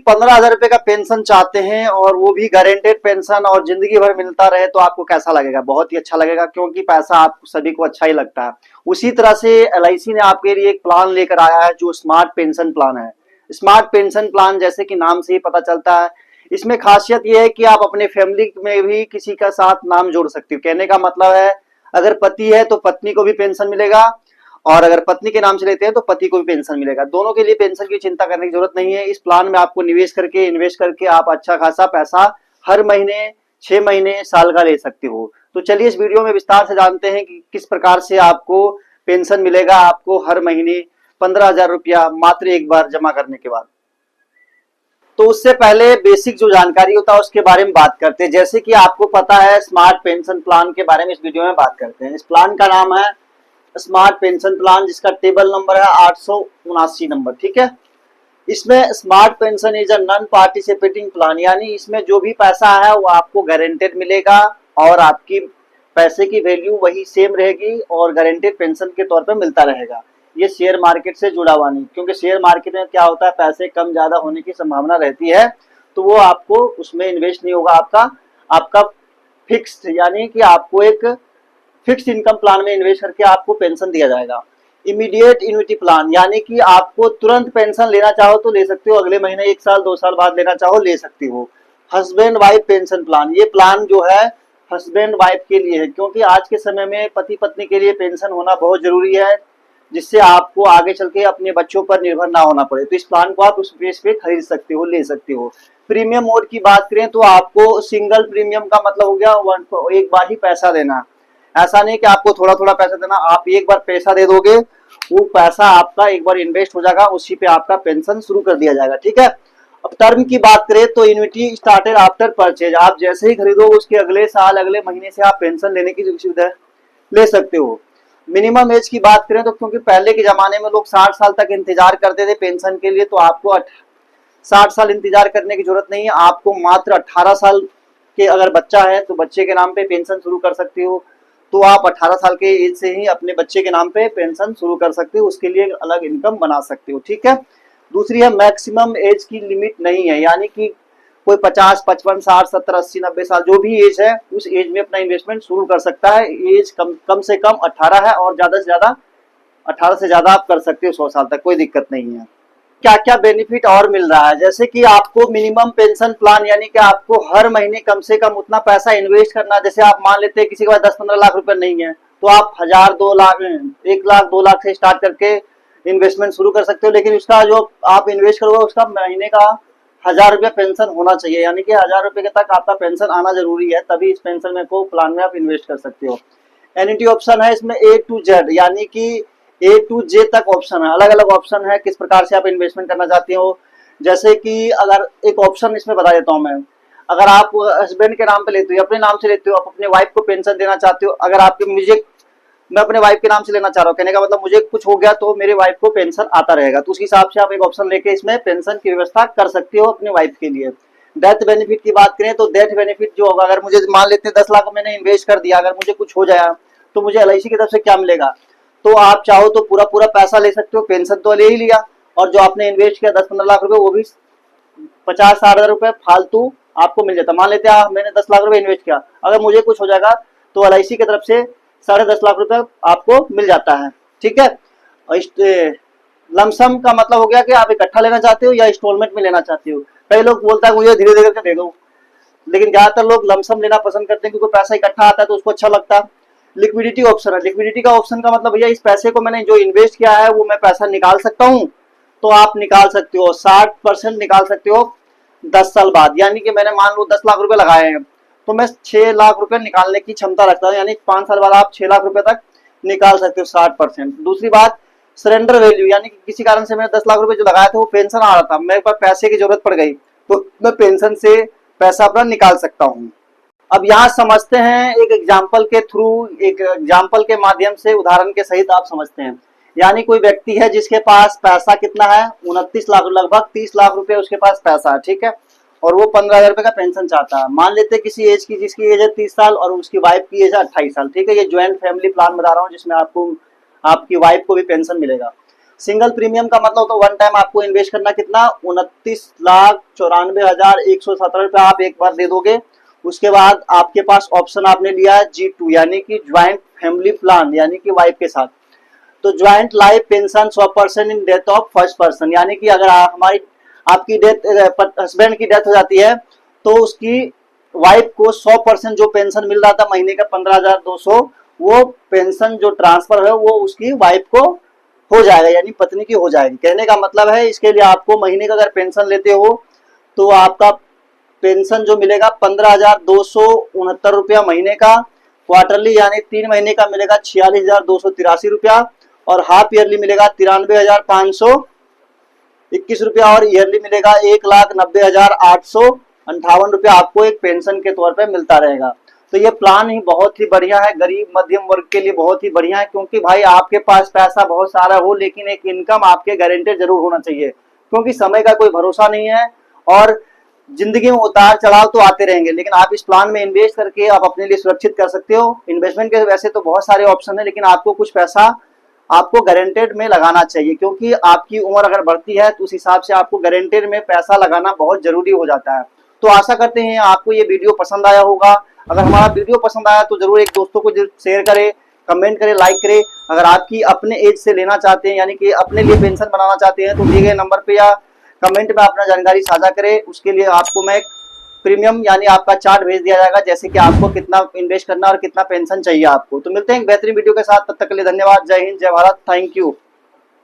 15,000 रुपए का पेंशन चाहते हैं और वो भी गारंटेड पेंशन और जिंदगी भर मिलता रहे, तो आपको कैसा लगेगा? बहुत ही अच्छा लगेगा, क्योंकि पैसा आप सभी को अच्छा ही लगता है। उसी तरह से एलआईसी ने आपके लिए एक प्लान लेकर आया है जो स्मार्ट पेंशन प्लान है। स्मार्ट पेंशन प्लान जैसे कि नाम से ही पता चलता है, इसमें खासियत यह है कि आप अपने फैमिली में भी किसी का साथ नाम जोड़ सकते हो। कहने का मतलब है, अगर पति है तो पत्नी को भी पेंशन मिलेगा, और अगर पत्नी के नाम से लेते हैं तो पति को भी पेंशन मिलेगा। दोनों के लिए पेंशन की चिंता करने की जरूरत नहीं है। इस प्लान में आपको इन्वेस्ट करके आप अच्छा खासा पैसा हर महीने, 6 महीने, साल का ले सकते हो। तो चलिए इस वीडियो में विस्तार से जानते हैं कि किस प्रकार से आपको पेंशन मिलेगा, आपको हर महीने 15,000 रुपया मात्र एक बार जमा करने के बाद। तो उससे पहले बेसिक जो जानकारी होता है उसके बारे में बात करते हैं। जैसे कि आपको पता है, स्मार्ट पेंशन प्लान के बारे में इस वीडियो में बात करते हैं। इस प्लान का नाम है स्मार्ट पेंशन प्लान, जिसका टेबल नंबर है 879 नंबर, ठीक है। इसमें smart pension is a non participating plan, यानी इसमें जो भी पैसा है वो आपको गारंटेड मिलेगा और आपकी पैसे की वैल्यू वही सेम रहेगी और गारंटेड पेंशन के तौर पे मिलता रहेगा। ये शेयर मार्केट से जुड़ा हुआ नहीं, क्योंकि शेयर मार्केट में क्या होता है, पैसे कम ज्यादा होने की संभावना रहती है, तो वो आपको उसमें इन्वेस्ट नहीं होगा। आपका फिक्स्ड, यानी कि आपको एक फिक्स इनकम प्लान में इन्वेस्ट करके आपको पेंशन दिया जाएगा। इमीडिएट इन्विटी प्लान, यानी कि आपको तुरंत पेंशन लेना चाहो तो ले सकते हो, अगले महीने, 1 साल 2 साल बाद लेना चाहो ले सकते हो। हस्बैंड वाइफ पेंशन प्लान, ये प्लान जो है हस्बैंड वाइफ के लिए है, क्योंकि आज के समय में पति पत्नी के लिए पेंशन होना बहुत जरूरी है, जिससे आपको आगे चल के अपने बच्चों पर निर्भर ना होना पड़े। तो इस प्लान को आप उस बेस पे खरीद सकते हो, ले सकते हो। प्रीमियम मोड की बात करें तो आपको सिंगल प्रीमियम का मतलब हो गया एक बार ही पैसा देना। ऐसा नहीं कि आपको थोड़ा थोड़ा पैसा देना, आप एक बार पैसा दे दोगे, वो पैसा आपका एक बार इन्वेस्ट हो जाएगा, उसी पे आपका पेंशन शुरू कर दिया जाएगा, ठीक है। अब टर्म की बात करें तो इन्विटी स्टार्टेड आफ्टर परचेज, आप जैसे ही खरीदो उसके अगले साल, अगले महीने से आप पेंशन लेने की सुविधा ले सकते हो। मिनिमम एज की बात करें तो, क्योंकि पहले के जमाने में लोग 60 साल तक इंतजार करते थे पेंशन के लिए, तो आपको 60 साल इंतजार करने की जरूरत नहीं है। आपको मात्र 18 साल के अगर बच्चा है तो बच्चे के नाम पे पेंशन शुरू कर सकते हो। तो आप 18 साल के एज से ही अपने बच्चे के नाम पे पेंशन शुरू कर सकते हो, उसके लिए अलग इनकम बना सकते हो, ठीक है। दूसरी है, मैक्सिमम एज की लिमिट नहीं है, यानी कि कोई 50, 55, 60, 70, 80, 90 साल जो भी एज है उस एज में अपना इन्वेस्टमेंट शुरू कर सकता है। एज कम से कम 18 है और ज्यादा से ज्यादा 18 से ज्यादा आप कर सकते हो 100 साल तक, कोई दिक्कत नहीं है। क्या क्या बेनिफिट और मिल रहा है, जैसे कि आपको मिनिमम पेंशन प्लान, यानी कि आपको हर महीने कम से कम उतना पैसा इन्वेस्ट करना। जैसे आप मान लेते हैं किसी के पास 10-15 लाख रुपए नहीं है, तो आप 1000, 2 लाख, 1 लाख, 2 लाख से स्टार्ट करके इन्वेस्टमेंट शुरू कर सकते हो। लेकिन उसका जो आप इन्वेस्ट करोगे उसका महीने का 1000 रुपया पेंशन होना चाहिए, यानी कि 1000 रुपए तक आपका पेंशन आना जरूरी है, तभी इस पेंशन में को प्लान में आप इन्वेस्ट कर सकते हो। एन्युटी ऑप्शन है इसमें A to Z, यानी कि A to J तक ऑप्शन है, अलग अलग ऑप्शन है किस प्रकार से आप इन्वेस्टमेंट करना चाहते हो। जैसे कि अगर एक ऑप्शन इसमें बता देता हूं मैं, अगर आप हस्बैंड के नाम पे लेते हो, अपने नाम से लेते हो, आप अपने वाइफ को पेंशन देना चाहते हो, अगर आपके मैं अपने वाइफ के नाम से लेना चाह रहा हूँ, कहने का मतलब मुझे कुछ हो गया तो मेरे वाइफ को पेंशन आता रहेगा, तो उस हिसाब से आप एक ऑप्शन लेके इसमें पेंशन की व्यवस्था कर सकते हो अपने वाइफ के लिए। डेथ बेनिफिट की बात करें तो डेथ बेनिफिट जो होगा, अगर मुझे मान लेते हैं 10 लाख मैंने इन्वेस्ट कर दिया, अगर मुझे कुछ हो जाए तो मुझे एलआईसी की तरफ से क्या मिलेगा। तो आप चाहो तो पूरा पूरा पैसा ले सकते हो, पेंशन तो ले ही लिया, और जो आपने इन्वेस्ट किया 10-15 लाख रुपए, वो भी 50-60 हजार रुपए फालतू आपको मिल जाता। मान लेते हैं मैंने 10 लाख रुपए इन्वेस्ट किया, अगर मुझे कुछ हो जाएगा तो एलआईसी की तरफ से 10.5 लाख रुपए आपको मिल जाता है, ठीक है। लमसम का मतलब हो गया कि आप इकट्ठा लेना चाहते हो या इंस्टॉलमेंट में लेना चाहते हो। कई लोग बोलता है मुझे धीरे धीरे करके दे दो, लेकिन ज्यादातर लोग लमसम लेना पसंद करते हैं, क्योंकि पैसा इकट्ठा आता है तो उसको अच्छा लगता है। लिक्विडिटी ऑप्शन है, लिक्विडिटी का ऑप्शन का मतलब भैया इस पैसे को मैंने जो इन्वेस्ट किया है वो मैं पैसा निकाल सकता हूँ, तो आप निकाल सकते हो, 60% निकाल सकते हो 10 साल बाद। यानी कि मैंने मान लो 10 लाख रुपए लगाए हैं, तो मैं 6 लाख रुपए निकालने की क्षमता रखता हूँ, यानी 5 साल बाद आप 6 लाख रुपए तक निकाल सकते हो 60%। दूसरी बात, सरेंडर वैल्यू, यानी कि किसी कारण से मैंने 10 लाख रुपए जो लगाया था वो पेंशन आ रहा था, मेरे पास पैसे की जरूरत पड़ गई, तो मैं पेंशन से पैसा अपना निकाल सकता हूँ। अब यहाँ समझते हैं एक एग्जाम्पल के थ्रू, एक एग्जाम्पल के माध्यम से, उदाहरण के सहित आप समझते हैं। यानी कोई व्यक्ति है जिसके पास पैसा कितना है, 29 लाख, लगभग 30 लाख रुपए उसके पास पैसा है, ठीक है, और वो 15,000 रुपए का पेंशन चाहता है। मान लेते हैं किसी एज की, जिसकी एज है 30 साल और उसकी वाइफ की एज है 28 साल, ठीक है। ये ज्वाइंट फैमिली प्लान बता रहा हूँ जिसमें आपको आपकी वाइफ को भी पेंशन मिलेगा। सिंगल प्रीमियम का मतलब तो वन टाइम आपको इन्वेस्ट करना कितना 29,94,117 रुपया आप एक बार दे दोगे। उसके बाद आपके पास ऑप्शन आपने लिया है G2 यानी कि ज्वाइंट फैमिली प्लान यानी कि वाइफ के साथ। तो joint life pension 100% in death of first person यानी कि अगर हमारी आपकी डेथ हस्बैंड की डेथ हो जाती है तो उसकी वाइफ को 100% जो पेंशन मिल रहा था महीने का 15,200 वो पेंशन जो ट्रांसफर है वो उसकी वाइफ को हो जाएगा यानी पत्नी की हो जाएगी। कहने का मतलब है इसके लिए आपको महीने का अगर पेंशन लेते हो तो आपका पेंशन जो मिलेगा 15,269 रुपया महीने का, क्वार्टरली यानी 3 महीने का मिलेगा 46,283 रुपया और हाफ ईयरली मिलेगा 93,521 रुपया और ईयरली मिलेगा 1,90,858 रुपया आपको एक पेंशन के तौर पे मिलता रहेगा। तो ये प्लान ही बहुत ही बढ़िया है, गरीब मध्यम वर्ग के लिए बहुत ही बढ़िया है, क्योंकि भाई आपके पास पैसा बहुत सारा हो लेकिन एक इनकम आपके गारंटेड जरूर होना चाहिए, क्योंकि समय का कोई भरोसा नहीं है और जिंदगी में उतार चढ़ाव तो आते रहेंगे। लेकिन आप इस प्लान में इन्वेस्ट करके आप अपने लिए सुरक्षित कर सकते हो। इन्वेस्टमेंट के वैसे तो बहुत सारे ऑप्शन है लेकिन आपको कुछ पैसा आपको गारंटेड में लगाना चाहिए, क्योंकि आपकी उम्र अगर बढ़ती है तो उस हिसाब से आपको गारंटेड में पैसा लगाना बहुत जरूरी हो जाता है। तो आशा करते हैं आपको ये वीडियो पसंद आया होगा। अगर हमारा वीडियो पसंद आया तो जरूर एक दोस्तों को शेयर करें, कमेंट करें, लाइक करें। अगर आपकी अपने एज से लेना चाहते हैं यानी कि अपने लिए पेंशन बनाना चाहते हैं तो दिए गए नंबर पे या कमेंट में अपना जानकारी साझा करें। उसके लिए आपको मैं प्रीमियम यानी आपका चार्ट भेज दिया जाएगा, जैसे कि आपको कितना इन्वेस्ट करना और कितना पेंशन चाहिए आपको। तो मिलते हैं एक बेहतरीन वीडियो के साथ, तब तक के लिए धन्यवाद। जय हिंद, जय भारत, थैंक यू।